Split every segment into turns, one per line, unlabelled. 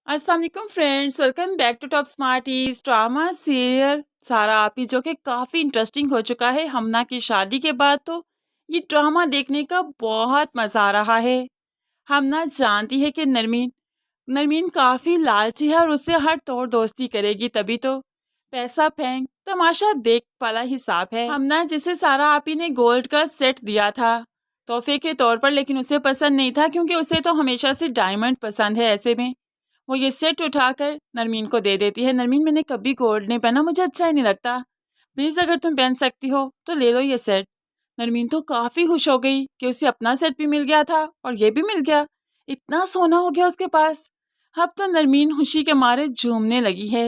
अस्सलाम वालेकुम friends, welcome back to top smarties. Drama serial Sara Aapi जो कि काफ़ी इंटरेस्टिंग हो चुका है। हमना की शादी के बाद तो ये ड्रामा देखने का बहुत मज़ा आ रहा है। हमना जानती है कि नरमीन नरमीन काफ़ी लालची है और उससे हर तोड़ दोस्ती करेगी, तभी तो पैसा फेंक तमाशा देख वाला हिसाब है। हमना जिसे सारा आपी ने गोल्ड का सेट दिया था तोहफे के तौर पर, लेकिन उसे पसंद नहीं था क्योंकि उसे तो हमेशा से डायमंड पसंद है। ऐसे में वो ये सेट उठाकर नरमीन को दे देती है। नरमीन, मैंने कभी गोल्ड नहीं पहना, मुझे अच्छा ही नहीं लगता, प्लीज़ अगर तुम पहन सकती हो तो ले लो ये सेट। नरमीन तो काफ़ी खुश हो गई कि उसे अपना सेट भी मिल गया था और ये भी मिल गया, इतना सोना हो गया उसके पास। अब तो नरमीन खुशी के मारे झूमने लगी है।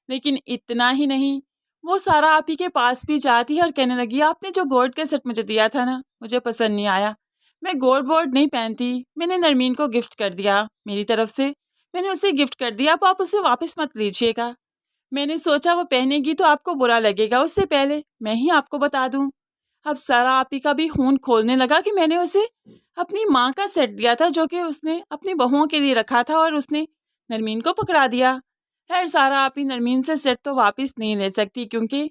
लेकिन इतना ही नहीं, वो सारा आप ही के पास भी जाती है और कहने लगी, आपने जो गोल्ड का सेट मुझे दिया था ना, मुझे पसंद नहीं आया, मैं गोल्ड वोल्ड नहीं पहनती, मैंने नरमीन को गिफ्ट कर दिया, मेरी तरफ से मैंने उसे गिफ्ट कर दिया, अब आप उसे वापस मत लीजिएगा। मैंने सोचा वो पहनेगी तो आपको बुरा लगेगा, उससे पहले मैं ही आपको बता दूं। अब सारा आपी का भी खून खोलने लगा कि मैंने उसे अपनी माँ का सेट दिया था जो कि उसने अपनी बहुओं के लिए रखा था और उसने नरमीन को पकड़ा दिया। खैर सारा आपी नरमीन से सेट तो वापस नहीं ले सकती क्योंकि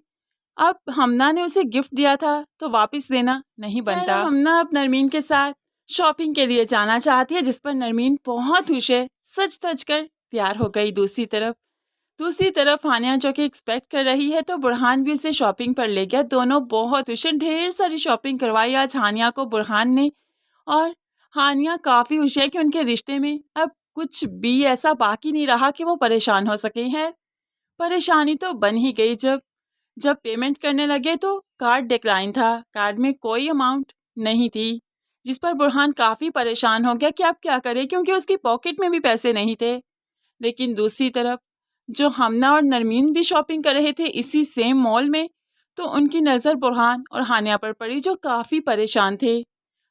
अब हमना ने उसे गिफ्ट दिया था तो वापस देना नहीं बनता। हमना अब नरमीन के साथ शॉपिंग के लिए जाना चाहती है, जिस पर नरमीन बहुत खुश है, सच धज कर तैयार हो गई। दूसरी तरफ हानिया जो कि एक्सपेक्ट कर रही है तो बुरहान भी उसे शॉपिंग पर ले गया। दोनों बहुत खुश हैं, ढेर सारी शॉपिंग करवाई आज हानिया को बुरहान ने। और हानिया काफ़ी खुश है कि उनके रिश्ते में अब कुछ भी ऐसा बाकी नहीं रहा कि वो परेशान हो सके हैं। परेशानी तो बन ही गई जब जब पेमेंट करने लगे तो कार्ड डिक्लाइन था, कार्ड में कोई अमाउंट नहीं थी, जिस पर बुरहान काफ़ी परेशान हो गया कि अब क्या करे क्योंकि उसकी पॉकेट में भी पैसे नहीं थे। लेकिन दूसरी तरफ जो हमना और नरमीन भी शॉपिंग कर रहे थे इसी सेम मॉल में, तो उनकी नज़र बुरहान और हानिया पर पड़ी जो काफ़ी परेशान थे।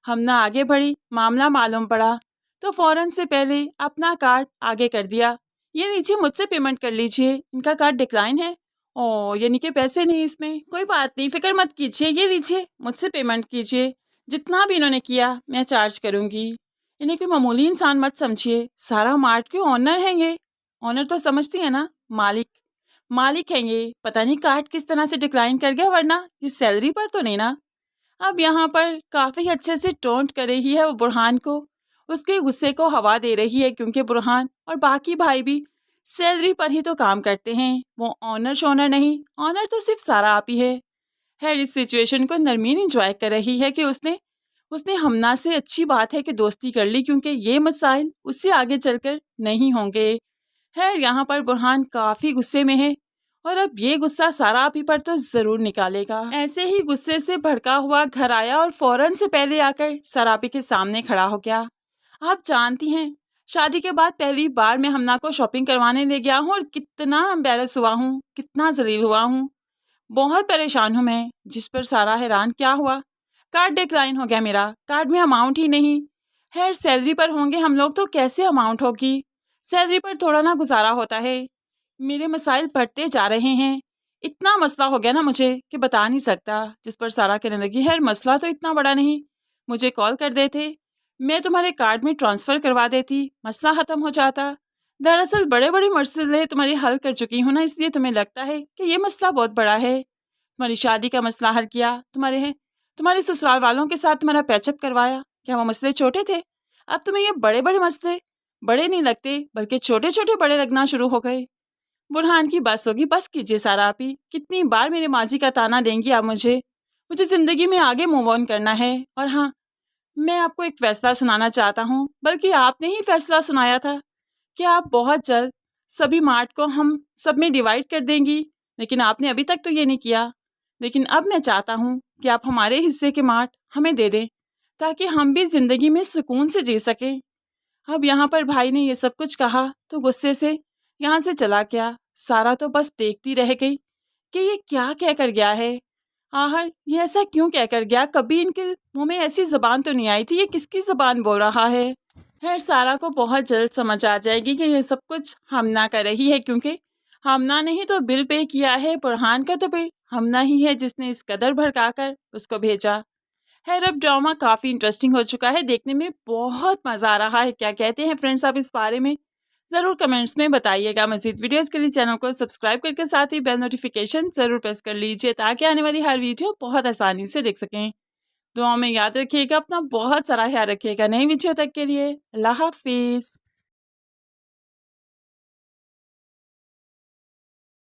हमना आगे बढ़ी, मामला मालूम पड़ा तो फ़ौरन से पहले अपना कार्ड आगे कर दिया। ये लीजिए, मुझसे पेमेंट कर लीजिए, इनका कार्ड डिक्लाइन है। ओ, यानी कि पैसे नहीं इसमें, कोई बात नहीं, फिक्र मत कीजिए, ये लीजिए मुझसे पेमेंट कीजिए, जितना भी इन्होंने किया मैं चार्ज करूँगी। इन्हें कोई मामूली इंसान मत समझिए, सारा मार्ट के ओनर हैं ये। ओनर तो समझती है ना, मालिक मालिक हैं ये। पता नहीं कार्ड किस तरह से डिक्लाइन कर गया, वरना ये सैलरी पर तो नहीं ना। अब यहाँ पर काफ़ी अच्छे से टोंट कर रही है वो बुरहान को, उसके गुस्से को हवा दे रही है क्योंकि बुरहान और बाकी भाई भी सैलरी पर ही तो काम करते हैं, वो ऑनर शोनर नहीं, ऑनर तो सिर्फ सारा आप ही है। खैर इस सिचुएशन को नरमीन इंजॉय कर रही है कि उसने उसने हमना से अच्छी बात है कि दोस्ती कर ली क्योंकि ये मसाइल उससे आगे चलकर नहीं होंगे। खैर यहाँ पर बुरहान काफ़ी गुस्से में है और अब ये गुस्सा सारा आपी पर तो ज़रूर निकालेगा। ऐसे ही गुस्से से भड़का हुआ घर आया और फ़ौरन से पहले आकर सरापी के सामने खड़ा हो गया। आप जानती हैं, शादी के बाद पहली बार मैं हमना को शॉपिंग करवाने ले गया हूँ और कितना एम्बेरस हुआ हूँ, कितना जलील हुआ हूँ, बहुत परेशान हूँ मैं। जिस पर सारा हैरान, क्या हुआ? कार्ड डिक्लाइन हो गया मेरा, कार्ड में अमाउंट ही नहीं। खैर सैलरी पर होंगे हम लोग तो कैसे अमाउंट होगी, सैलरी पर थोड़ा ना गुजारा होता है। मेरे मसाइल बढ़ते जा रहे हैं, इतना मसला हो गया ना मुझे कि बता नहीं सकता। जिस पर सारा कहने लगी, खैर मसला तो इतना बड़ा नहीं, मुझे कॉल कर देते, मैं तुम्हारे कार्ड में ट्रांसफ़र करवा देती, मसला ख़त्म हो जाता। दरअसल बड़े बड़े मसले तुम्हारे हल कर चुकी हूँ ना, इसलिए तुम्हें लगता है कि ये मसला बहुत बड़ा है। तुम्हारी शादी का मसला हल किया, तुम्हारे ससुराल वालों के साथ तुम्हारा पैचअप करवाया, क्या वो मसले छोटे थे? अब तुम्हें ये बड़े बड़े मसले बड़े नहीं लगते, बल्कि छोटे छोटे बड़े लगना शुरू हो गए। बुरहान की बस होगी, बस कीजिए सारा आपी, कितनी बार मेरे माजी का ताना देंगी आप मुझे? मुझे ज़िंदगी में आगे मूव ऑन करना है। और हाँ, मैं आपको एक फ़ैसला सुनाना चाहता हूँ, बल्कि आपने ही फ़ैसला सुनाया था कि आप बहुत जल्द सभी मार्ट को हम सब में डिवाइड कर देंगी, लेकिन आपने अभी तक तो ये नहीं किया। लेकिन अब मैं चाहता हूँ कि आप हमारे हिस्से के मार्ट हमें दे दें ताकि हम भी ज़िंदगी में सुकून से जी सकें। अब यहाँ पर भाई ने ये सब कुछ कहा तो गुस्से से यहाँ से चला गया। सारा तो बस देखती रह गई कि ये क्या कह कर गया है, आहर ये ऐसा क्यों कह कर गया, कभी इनके मुंह में ऐसी ज़बान तो नहीं आई थी, ये किसकी ज़बान बोल रहा है। खैर सारा को बहुत जल्द समझ आ जाएगी कि ये सब कुछ हमना कर रही है, क्योंकि हमना ने ही तो बिल पे किया है, बुरहान का तो बिल हमना ही है जिसने इस कदर भड़काकर उसको भेजा। खैर अब ड्रामा काफ़ी इंटरेस्टिंग हो चुका है, देखने में बहुत मज़ा आ रहा है। क्या कहते हैं फ्रेंड्स आप इस बारे में? ज़रूर कमेंट्स में बताइएगा। मज़ीद वीडियोज़ के लिए चैनल को सब्सक्राइब करके साथ ही बेल नोटिफिकेशन ज़रूर प्रेस कर लीजिए ताकि आने वाली हर वीडियो बहुत आसानी से देख सकें। दुआओं में याद रखिएगा, अपना बहुत सारा ख्याल रखिएगा। नई वीडियो तक के लिए अल्लाह हाफिज़।